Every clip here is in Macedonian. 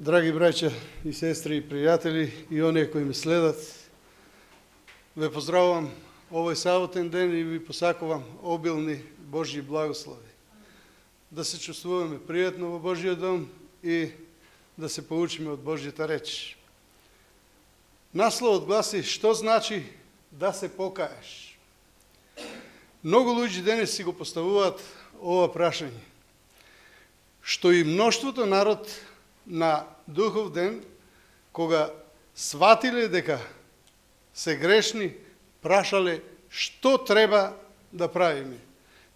Драги браќа и сестри и пријатели и оние кои ме следат, ве поздравувам овој саботен ден и ви посакувам обилни Божји благослови. Да се чувствуваме пријатно во Божјиот дом и да се поучиме од Божјата реч. Насловот гласи: што значи да се покаеш? Многу луѓе денес си го поставуваат ова прашање, што и мноштвото народ на Духов ден, кога сватиле дека се грешни, прашале што треба да правиме.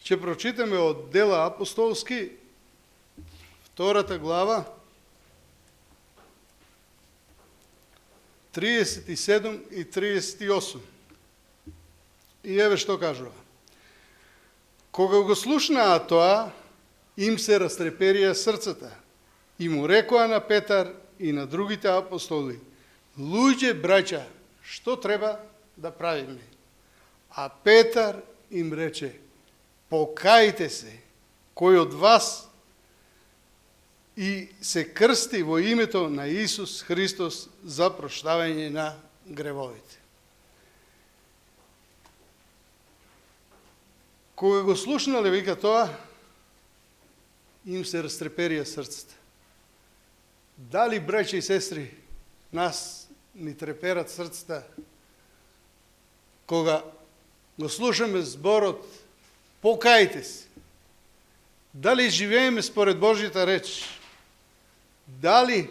Ќе прочитаме од Дела апостолски, 2 глава, 37 и 38. И еве што кажува. Кога го слушнаа тоа, им се растреперија срцата и му рекоа на Петар и на другите апостоли: луѓе, браќа, што треба да правиме? А Петар им рече: покајте се, кој од вас и се крсти во името на Исус Христос за проштавање на гревовите. Кога го слушнале, вика, тоа, им се растреперија срцата. Дали, браќа и сестри, нас ни треперат срцата кога го слушаме зборот покајте се? Дали живееме според Божјата реч? Дали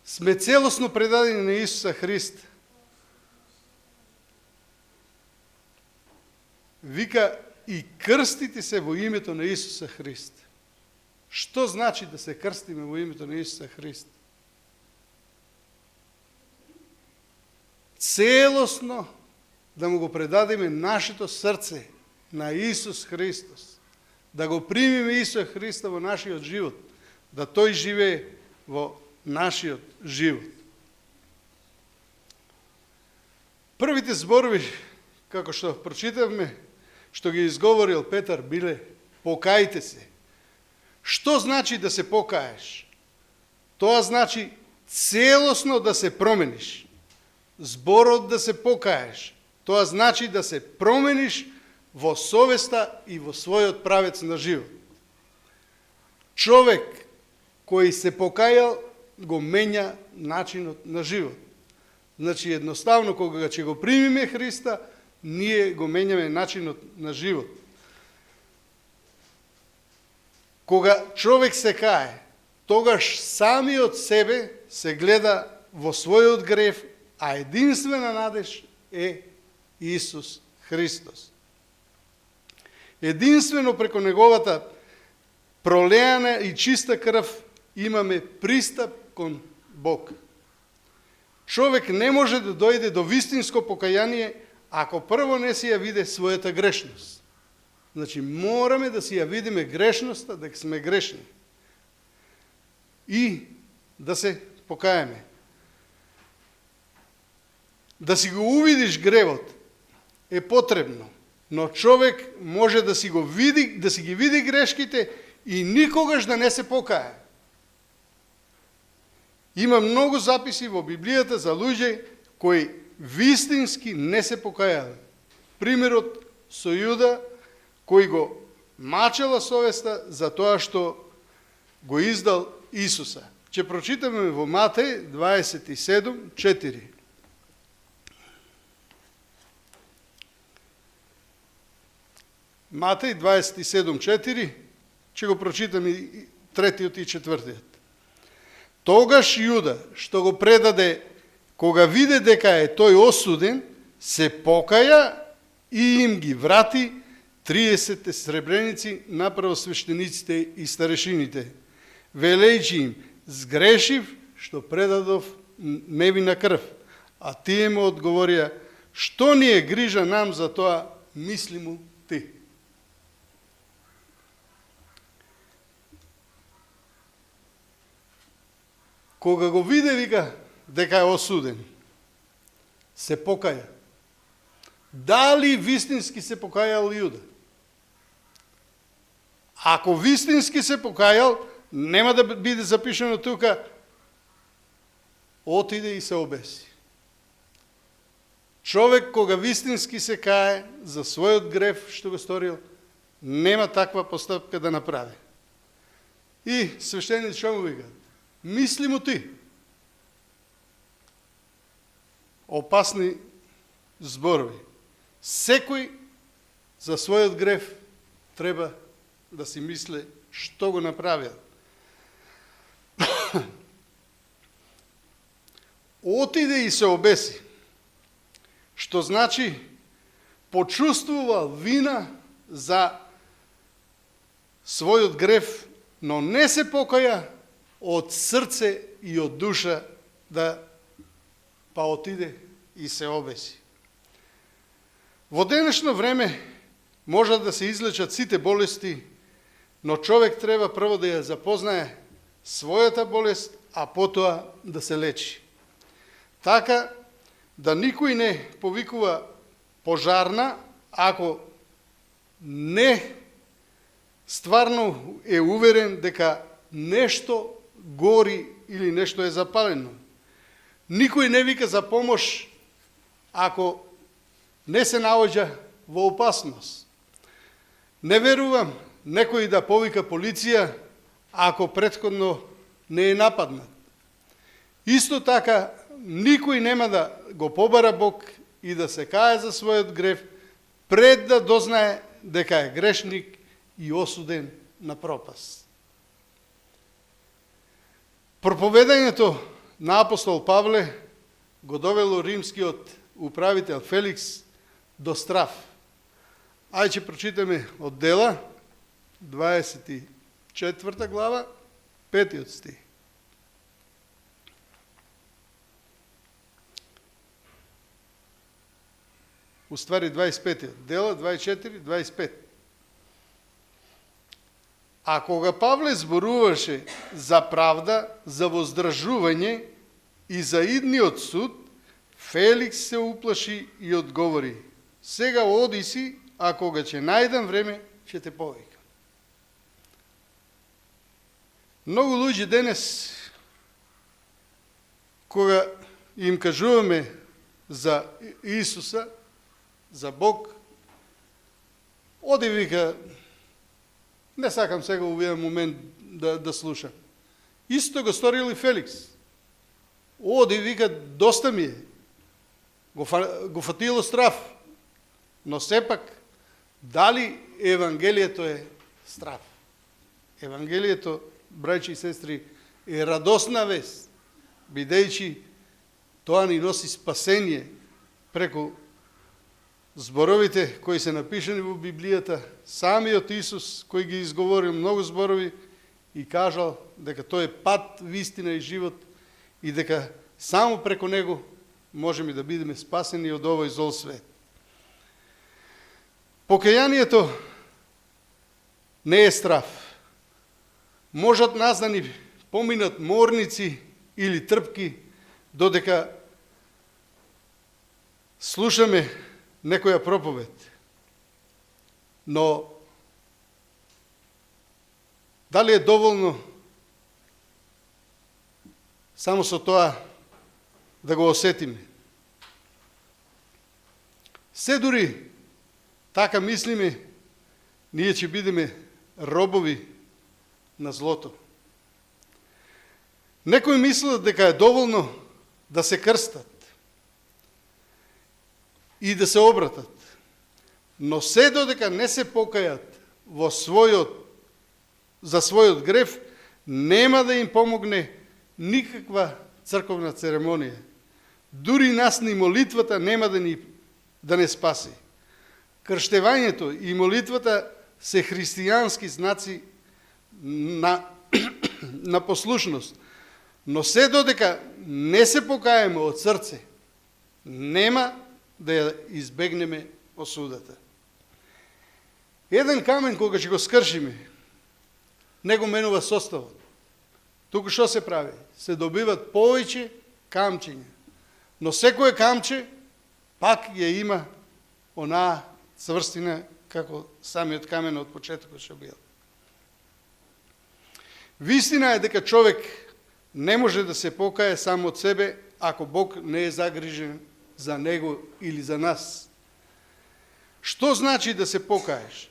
сме целосно предадени на Исуса Христа? Вика: и крстите се во името на Исуса Христа. Што значи да се крстиме во името на Исуса Христа? Целосно да му го предадеме нашето срце на Исус Христос, да го примиме Исуса Христа во нашиот живот, да тој живее во нашиот живот. Првите зборови, како што прочитавме, што ги изговорил Петар, биле: покајте се. Што значи да се покаеш? Тоа значи целосно да се промениш. Зборот да се покаеш, тоа значи да се промениш во совеста и во својот правец на живот. Човек кој се покајал го менја начинот на живот. Значи, едноставно, кога ќе го примиме Христа, ние го менјаме начинот на живот. Кога човек се кае, тогаш самиот себе се гледа во својот грев, а единствена надеж е Исус Христос. Единствено преко неговата пролеана и чиста крв имаме пристап кон Бог. Човек не може да дојде до вистинско покаяние ако прво не си ја виде својата грешност. Значи, мораме да си ја видиме грешноста, дека сме грешни. И да се покаеме. Да си го увидиш гревот е потребно, но човек може да си ги види грешките и никогаш да не се покае. Има многу записи во Библијата за луѓе кои вистински не се покајале. Примерот со Јуда, кој го мачела совеста за тоа што го издал Исуса. Ќе прочитаме во Матеј 27:4. Матеј 27:4, ќе го прочитаме и 3 и 4. Тогаш Јуда, што го предаде, кога виде дека е тој осуден, се покаја и им ги врати 30 сребреници на првосвештениците и старешините, велејќи им: сгрешив што предадов невина крв. А тие му одговорија: што ни е грижа нам за тоа, мисли му ти. Кога го виде, вика, дека е осуден, се покаја. Дали вистински се покајал Јуда? Ако вистински се покајал, нема да биде запишено тука: отиде и се обеси. Човек кога вистински се кае за својот греф што го сторил, нема таква постапка да направи. И свештениците што му викаат? Мисли му ти. Опасни зборови. Секој за својот греф треба да си мисли што го направил. Отиде и се обеси, што значи почувствува вина за својот греф, но не се покаја од срце и од душа да па отиде и се обеси. Во денешно време можат да се излечат сите болести, но човек треба прво да ја запознае својата болест, а потоа да се лечи. Така да никој не повикува пожарна, ако не стварно е уверен дека нешто гори или нешто е запалено. Никој не вика за помош ако не се наоѓа во опасност. Не верувам некој да повика полиција ако претходно не е нападнат. Исто така, никој нема да го побара Бог и да се кае за својот греф пред да дознае дека е грешник и осуден на пропаст. Проповедањето на апостол Павле го довело римскиот управител Феликс до страв. Ајде ќе прочитаме од Дела, 24 глава, 5 стих. Уствари 25. Дела 24, 25. А кога Павле зборуваше за правда, за воздржување и за идниот суд, Феликс се уплаши и одговори: сега оди си, а кога ќе најдам време, ќе те повикам. Многу луѓе денес, кога им кажуваме за Исуса, за Бог, оди вика, не сакам сега овој момент да слушам. Исто го сторил и Феликс. Оди вика, доста ми е. Го фатило страв. Но сепак, дали Евангелието е страв? Евангелието, браќи и сестри, е радосна вест, бидејќи тоа ни носи спасение преку зборовите кои се напишани во Библијата, самиот Исус кој ги изговорил многу зборови и кажал дека тој е пат, вистина и живот и дека само преку него можеме да бидеме спасени од овој зол свет. Покајанието не е страв. Можат нас да ни поминат морници или трпки додека слушаме некоја проповед. Но дали е доволно само со тоа да го осетиме? Се дури така мислиме, ние ќе бидеме робови на злото. Некои мислат дека е доволно да се крстат и да се обратат, но се додека не се покајат за својот греф, нема да им помогне никаква црковна церемонија. Дури нас ни молитвата нема да не спаси. Крштевањето и молитвата се христијански знаци на послушност, но се додека не се покаеме од срце, нема да ја избегнеме осудата. Еден камен кога ќе го скршиме, не го менува составот. Туку што се прави? Се добиват повеќе камчиња. Но секое камче пак ја има онаа цврстина како самиот камен од почетокот што бил. Вистина е дека човек не може да се покае само од себе, ако Бог не е загрижен за него или за нас. Што значи да се покаеш?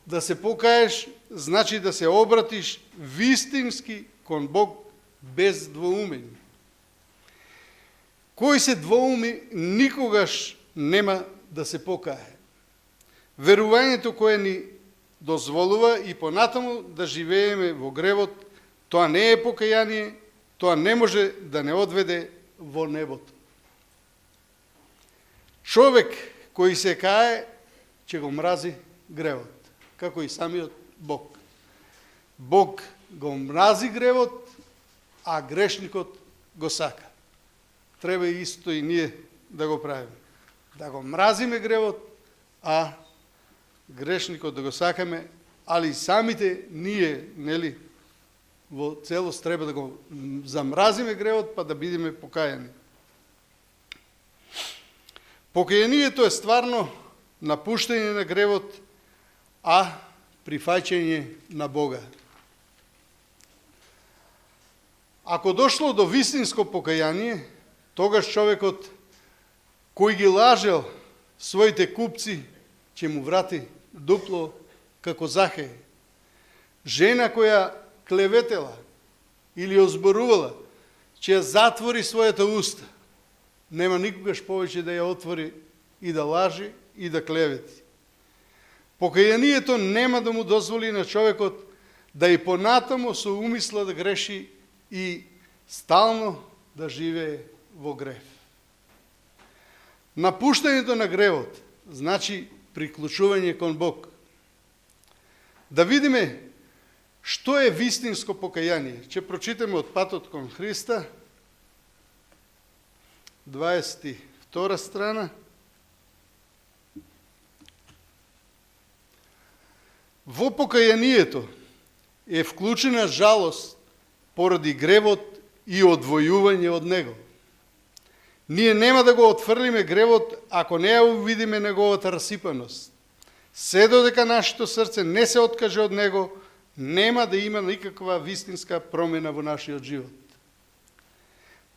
Да се покаеш значи да се обратиш вистински кон Бог без двоумење. Кој се двоуми, никогаш нема да се покае. Верувањето кое ни дозволува и понатаму да живееме во гревот, тоа не е покаяние, тоа не може да не одведе во небото. Човек кој се кае, ќе го мрази гревот, како и самиот Бог. Бог го мрази гревот, а грешникот го сака. Треба исто и ние да го правиме. Да го мразиме гревот, а грешникот да го сакаме, али самите ние, нели, во целост треба да го замразиме гревот, па да бидеме покаяни. Покаянието е стварно напуштање на гревот, а прифаќање на Бога. Ако дошло до вистинско покаяние, тогаш човекот кој ги лажел своите купци, ќе му врати дупло како Захеј. Жена која клеветела или озборувала, ќе ја затвори својата уста. Нема никогаш повеќе да ја отвори и да лажи и да клевети. Покаянието нема да му дозволи на човекот да и понатаму со умисла да греши и стално да живее во грев. Напуштањето на гревот значи приклучување кон Бог. Да видиме што е вистинско покаяние. Ќе прочитаме од Патот кон Христа, 22 страна. Во покаянието е вклучена жалост поради гревот и одвојување од него. Ние нема да го отфрлиме гревот ако не ја увидиме неговата расипаност. Се додека нашето срце не се откаже од него, нема да има никаква вистинска промена во нашиот живот.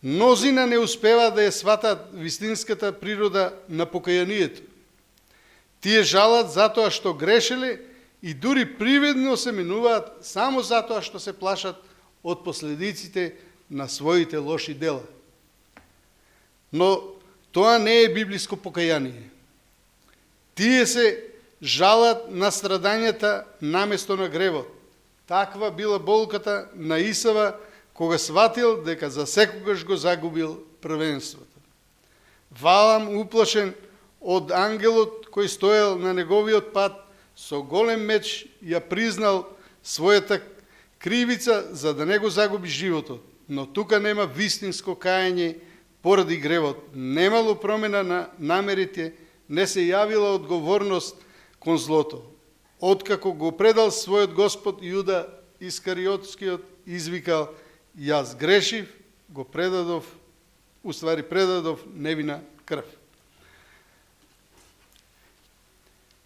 Мнозина не успеваат да ја сватат вистинската природа на покаянието. Тие жалат затоа што грешеле и дури привидно се менуваат само затоа што се плашат од последиците на своите лоши дела. Но тоа не е библиско покаяние. Тие се жалат на страдањата наместо на гревот. Таква била болката на Исава кога сватил дека за секогаш го загубил првенството. Валам уплашен од ангелот кој стоел на неговиот пат, со голем меч ја признал својата кривица за да не го загуби животот. Но тука нема вистинско кајање поради гревот. Немало промена на намерите, не се јавила одговорност кон злото. Откако го предал својот Господ, Јуда Искариотскиот извикал: јас грешив, го предадов, предадов невина крв.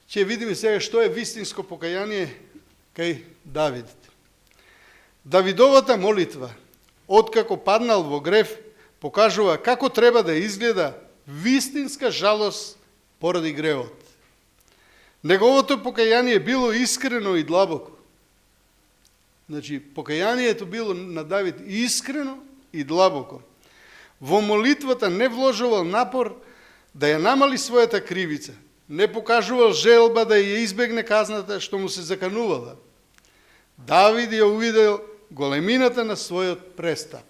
Ќе видиме сега што е вистинско покаяние кај Давид. Давидовата молитва, откако паднал во грев, покажува како треба да изгледа вистинска жалост поради гревот. Неговото покаяние било искрено и длабоко. Значи, покаянието било на Давид искрено и длабоко. Во молитвата не вложувал напор да ја намали својата кривица, не покажувал желба да ја избегне казната што му се заканувала. Давид ја увидел големината на својот престап.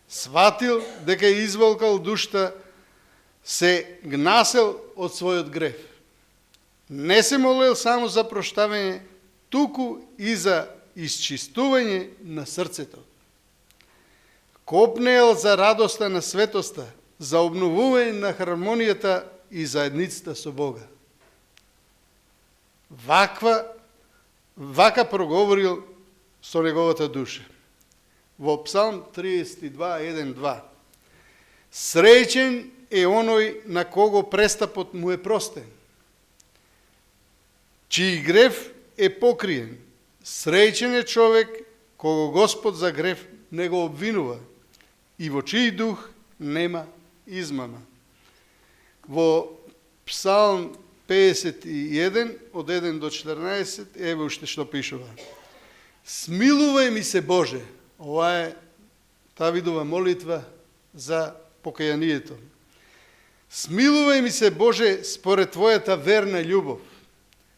Сватил дека ја изволкал душта, се гнасел од својот грев. Не се молел само за проштавање, туку и за исчистување на срцето. Копнеел за радоста на светоста, за обновување на хармонијата и заедницата со Бога. Вака проговорил со неговата душа. Во Псалм 32:1-2. Среќен е оној на кого престапот му е простен, чиј грев е покриен. Среќен е човек кого Господ за грев не го обвинува и во чиј дух нема измама. Во Псалм 51, од 1 до 14, еве уште што пишува. Смилувај ми се Боже. Ова е таа видова молитва за покајанието. Смилувај ми се Боже според Твојата верна љубов,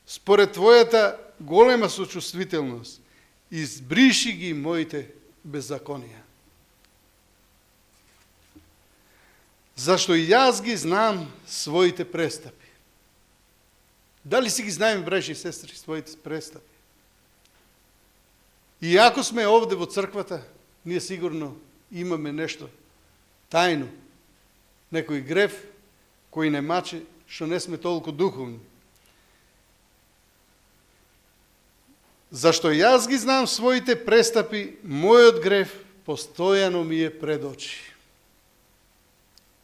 според Твојата голема сочувствителност, избриши ги моите беззаконија. Зашто и јас ги знам своите престапи. Дали си ги знаеме, браќи и сестри, своите престапи? И ако сме овде во црквата, ние сигурно имаме нешто тајно, некој греф кој не маче, што не сме толку духовни. Зашто јас ги знам своите престапи, мојот греф постојано ми е пред очи.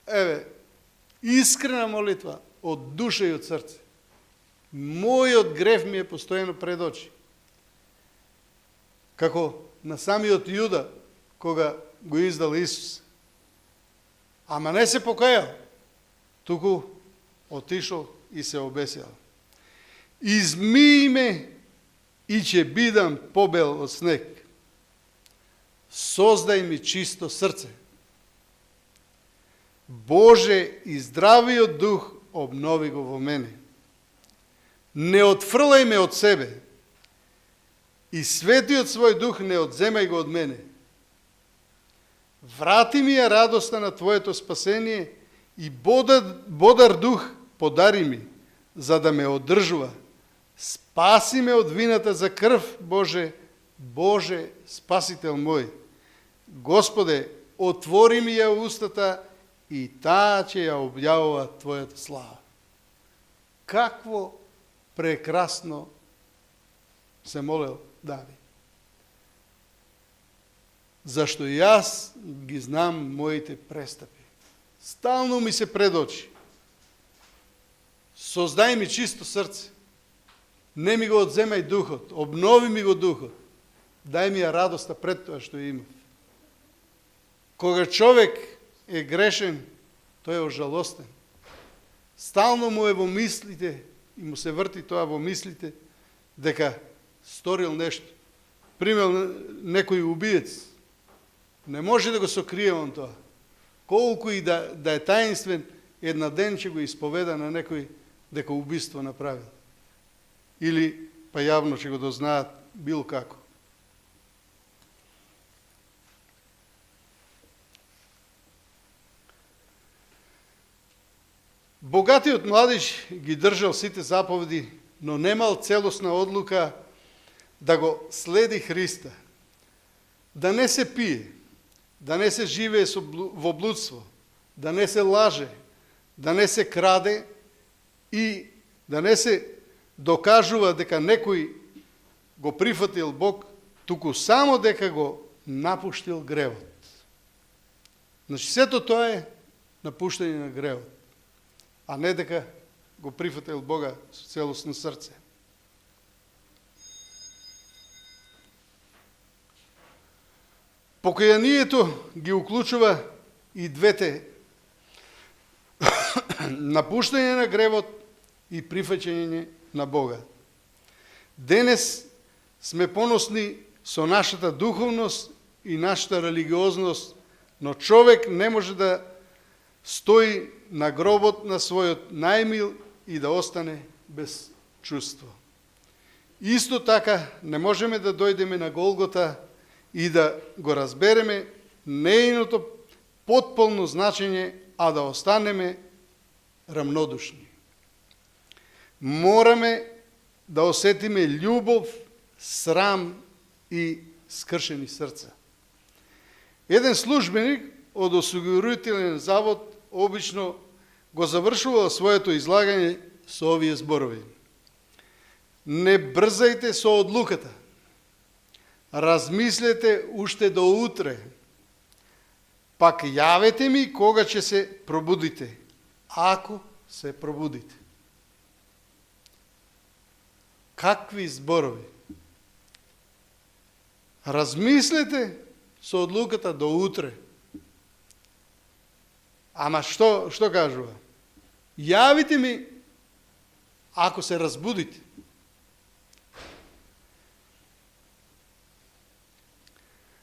Еве, искрена молитва од душа и од срце. Мојот греф ми е постојано пред очи. Како на самиот Јуда, кога го издал Исус. Ама не се покајал, туку отишол и се обесил. Измии ме и ќе бидам побел од снег. Создај ми чисто срце. Боже, и здравиот дух обнови го во мене. Не отфрлај ме од себе. И светиот свој дух не одземај го од мене. Врати ми ја радоста на Твоето спасение и бодар дух подари ми, за да ме одржува. Спаси ме од вината за крв, Боже, Боже, Спасител мој. Господе, отвори ми ја устата и таа ќе ја објавува Твојата слава. Какво прекрасно се молел Давид. Зашто јас ги знам моите престапи. Стално ми се пред очи. Создај ми чисто срце. Не ми го одземај духот, обнови ми го духот. Дај ми ја радоста пред тоа што имав. Кога човек е грешен, тој е ожалостен. Стално му е во мислите и му се врти тоа во мислите дека сторил нешто. Пример, некој убиец. Не може да го сокрие он тоа. Колку и да е таинствен, една ден ќе го исповеда на некој дека убиство направил. Или па јавно ќе го дознаат бил како. Богатиот младиш ги држал сите заповеди, но немал целосна одлука да го следи Христа. Да не се пие, да не се живее во блудство, да не се лаже, да не се краде и да не се докажува дека некој го прифатил Бог, туку само дека го напуштил гревот. Значи, сето тоа е напуштање на гревот, а не дека го прифатил Бога со целосно срце. Покајанието ги уклучува и двете: напуштање на гревот и прифаќање на Бога. Денес сме поносни со нашата духовност и нашата религиозност, но човек не може да стои на гробот на својот најмил и да остане без чувство. Исто така не можеме да дојдеме на Голгота и да го разбереме нејното потполно значење, а да останеме рамнодушни. Мораме да осетиме љубов, срам и скршени срца. Еден службеник од осигурителен завод обично го завршувал своето излагање со овие зборови: не брзајте со одлуката, размислете уште до утре, пак јавете ми кога ќе се пробудите, ако се пробудите. Какви зборови! Размислете со одлуката до утре. Ама што кажува? Јавите ми ако се разбудите.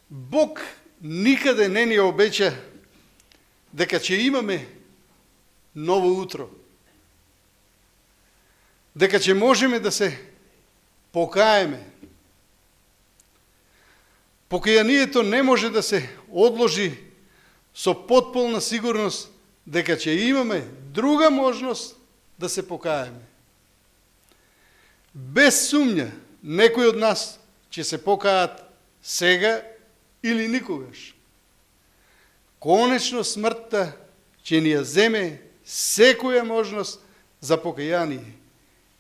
Бог никаде не ни обеќа дека ќе имаме ново утро. Дека ќе можеме да се покаеме. Покајанието не може да се одложи со потполна сигурност дека ќе имаме друга можност да се покаеме. Без сумња, некои од нас ќе се покаат сега или никогаш. Конечно смртта ќе ни ја земе секоја можност за покаяние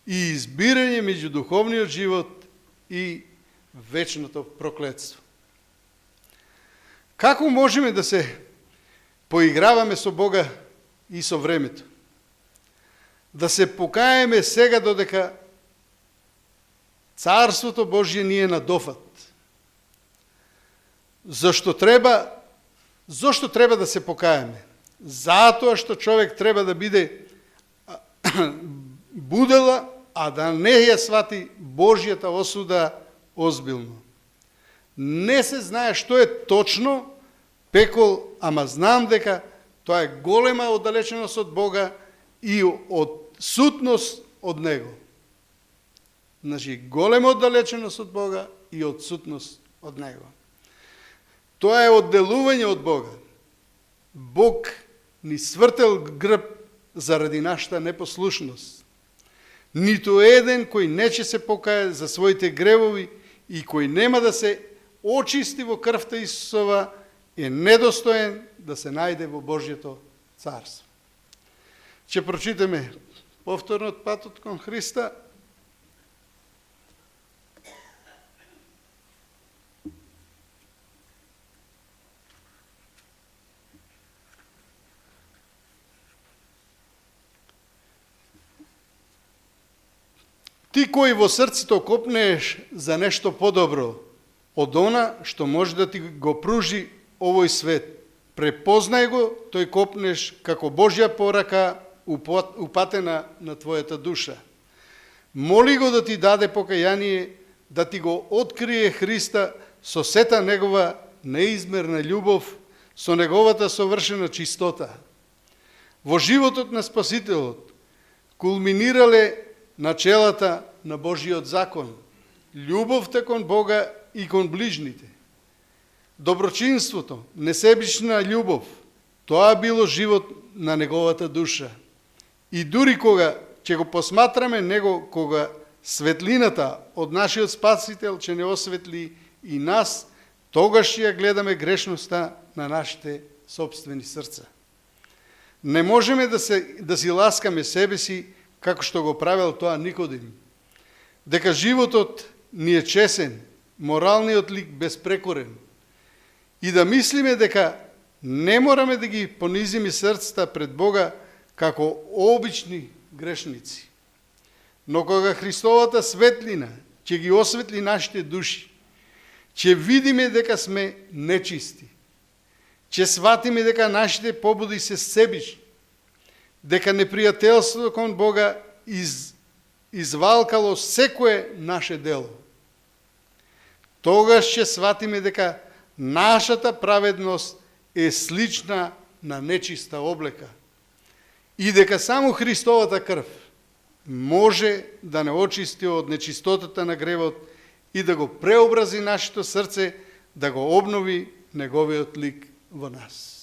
и избирање меѓу духовниот живот и вечното проклетство. Како можеме да се поиграваме со Бога и со времето? Да се покаеме сега додека Царството Божие ни е на дофат. Зошто треба да се покаеме? Затоа што човек треба да биде будела, а да не ја свати Божјата осуда озбилно. Не се знае што е точно пекол, ама знам дека тоа е голема оддалеченост од Бога и од сутност од Него. Значи, голема оддалеченост од Бога и од сутност од Него. Тоа е одделување од Бога. Бог ни свртел грб заради нашата непослушност. Ниту еден кој не ќе се покае за своите гревови и кој нема да се очисти во крвта Исусова е недостоен да се најде во Божјето царство. Ќе прочитаме повторно од патот кон Христа. Ти кој во срцето копнееш за нешто подобро од она што може да ти го пружи овој свет, препознај го, тој копнеш како Божја порака упатена на твојата душа. Моли го да ти даде покаяние, да ти го открие Христа со сета негова неизмерна љубов, со неговата совршена чистота. Во животот на Спасителот кулминирале начелата на Божиот закон, љубовта кон Бога и кон ближните. Доброчинството, несебична љубов, тоа било живот на неговата душа. И дури кога ќе го посматраме него, кога светлината од нашиот Спасител ќе не осветли и нас, тогаш ја гледаме грешноста на нашите собствени срца. Не можеме да си ласкаме себе си, како што го правил тоа Никодим. Дека животот ни е чесен, моралниот лик безпрекорен. И да мислиме дека не мораме да ги понизиме срцата пред Бога како обични грешници. Но кога Христовата светлина ќе ги осветли нашите души, ќе видиме дека сме нечисти, ќе сватиме дека нашите побуди се себични, дека непријателството кон Бога извалкало секое наше дело. Тогаш ќе сватиме дека нашата праведност е слична на нечиста облека и дека само Христовата крв може да не очисти од нечистотата на гревот и да го преобрази нашето срце, да го обнови неговиот лик во нас.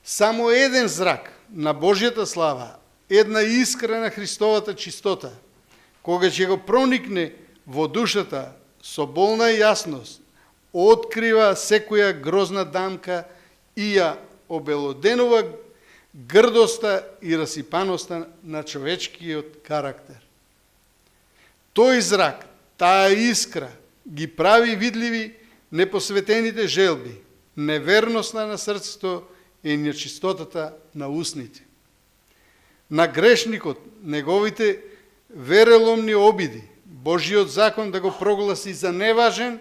Само еден зрак на Божјата слава, една искра на Христовата чистота, кога ќе го проникне во душата со болна јасност, открива секоја грозна дамка и ја обелоденува грдоста и расипаноста на човечкиот карактер. Тој зрак, таа искра, ги прави видливи непосветените желби, неверноста на срцето и нечистотата на устните. На грешникот, неговите вереломни обиди, Божиот закон да го прогласи за неважен,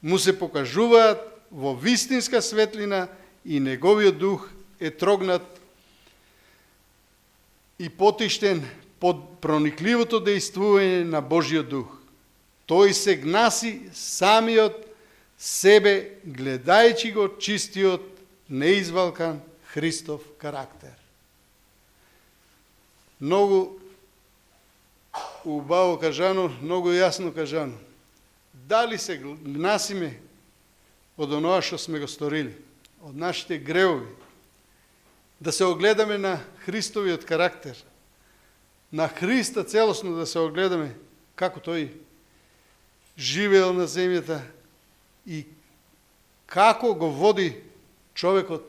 му се покажуваат во вистинска светлина и неговиот дух е трогнат и потиштен под проникливото действување на Божиот дух. Тој се гнаси самиот себе, гледајќи го чистиот, неизвалкан Христов карактер. Многу убаво кажано, многу јасно кажано. Дали се гнасиме од оноа што сме го сторили, од нашите гревови, да се огледаме на Христовиот карактер, на Христа целосно да се огледаме како тој живеел на земјата и како го води човекот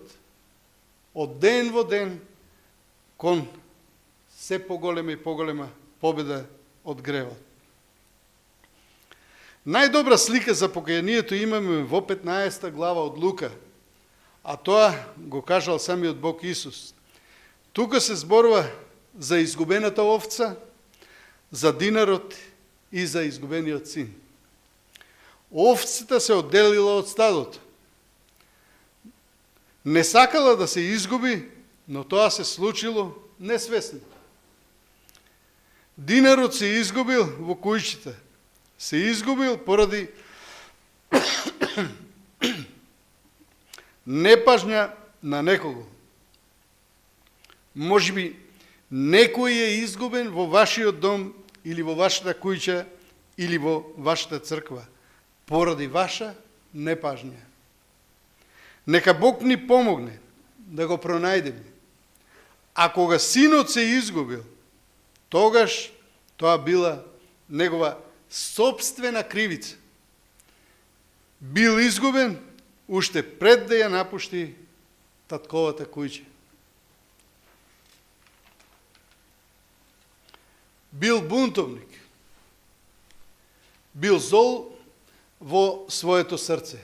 од ден во ден кон се поголема и поголема победа од гревот. Најдобра слика за покајанието имаме во 15 глава од Лука, а тоа го кажал самиот Бог Исус. Тука се зборува за изгубената овца, за динарот и за изгубениот син. Овцата се одделила од стадото. Не сакала да се изгуби, но тоа се случило несвесно. Динарот се изгубил во кујчите. Се изгубил поради непажња на некого. Можеби некој е изгубен во вашиот дом или во вашата куќа или во вашата црква поради ваша непажња. Нека Бог ни помогне да го пронајдеме. А кога синот се изгубил, тогаш тоа била негова собствена кривица. Бил изгубен уште пред да ја напушти татковата куќа. Бил бунтовник. Бил зол во своето срце.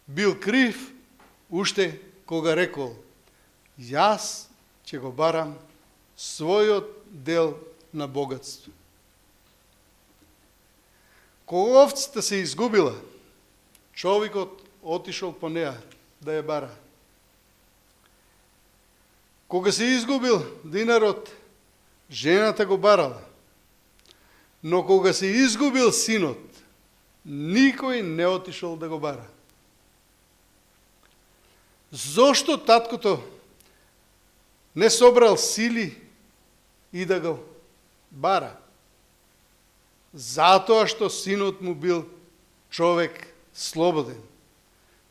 Бил крив уште кога рекол: јас ќе го барам својот дел на богатство. Кога овцата се изгубила, човекот отишол по неа да ја бара. Кога се изгубил динарот, жената го барала. Но кога се изгубил синот, никој не отишол да го бара. Зошто таткото не собрал сили и да го бара? Затоа што синот му бил човек слободен.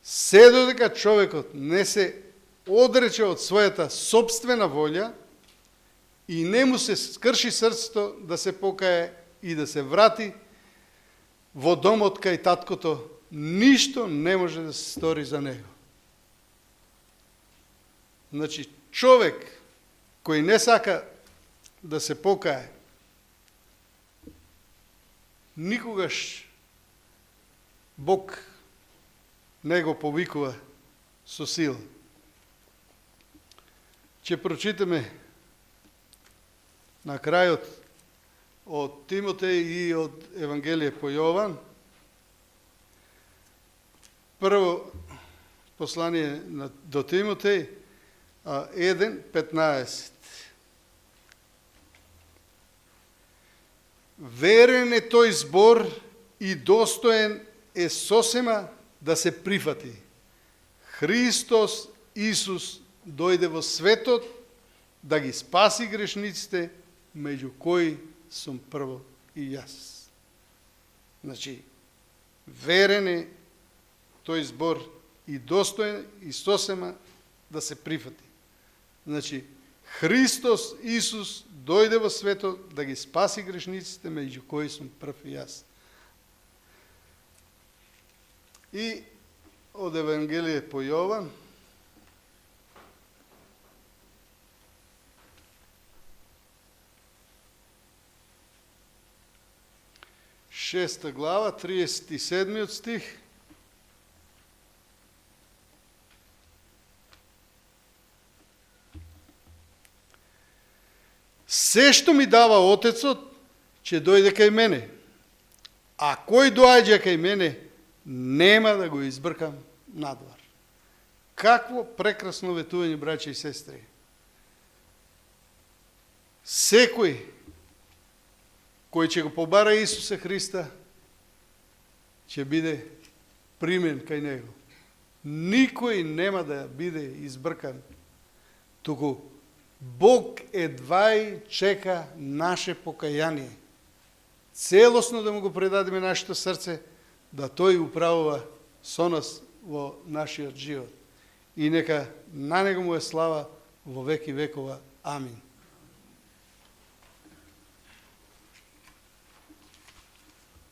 Се додека човекот не се одрече од својата собствена волја и не му се скрши срцето да се покае и да се врати во домот кај таткото, ништо не може да се стори за него. Значи, човек кој не сака да се покае, никогаш Бог не го повикува со сила. Ќе прочитаме на крајот од Тимотеј и од Евангелие по Јован. Прво послание до Тимотеј 1:15. Верен е тој збор и достоен е сосема да се прифати. Христос Исус дојде во светот да ги спаси грешниците, меѓу кои сум прво и јас. Значи, верен е тој збор и достоен и сосема да се прифати. Значи, Христос Исус дојде во светот да ги спаси грешниците, меѓу кои сум прв и јас. И од Евангелие по Јован, 6 глава, 37 стих. Се што ми дава Отецот, ќе дојде кај мене. А кој доаѓа кај мене, нема да го избркам надвор. Какво прекрасно ветување, браќа и сестри. Секој кој ќе го побара Исуса Христа, ќе биде примен кај Него. Никој нема да биде избркан, туку Бог едвај чека наше покаяние. Целосно да му го предадеме нашето срце, да Тој управува со нас во нашиот живот. И нека на Него му е слава во веки векова. Амин.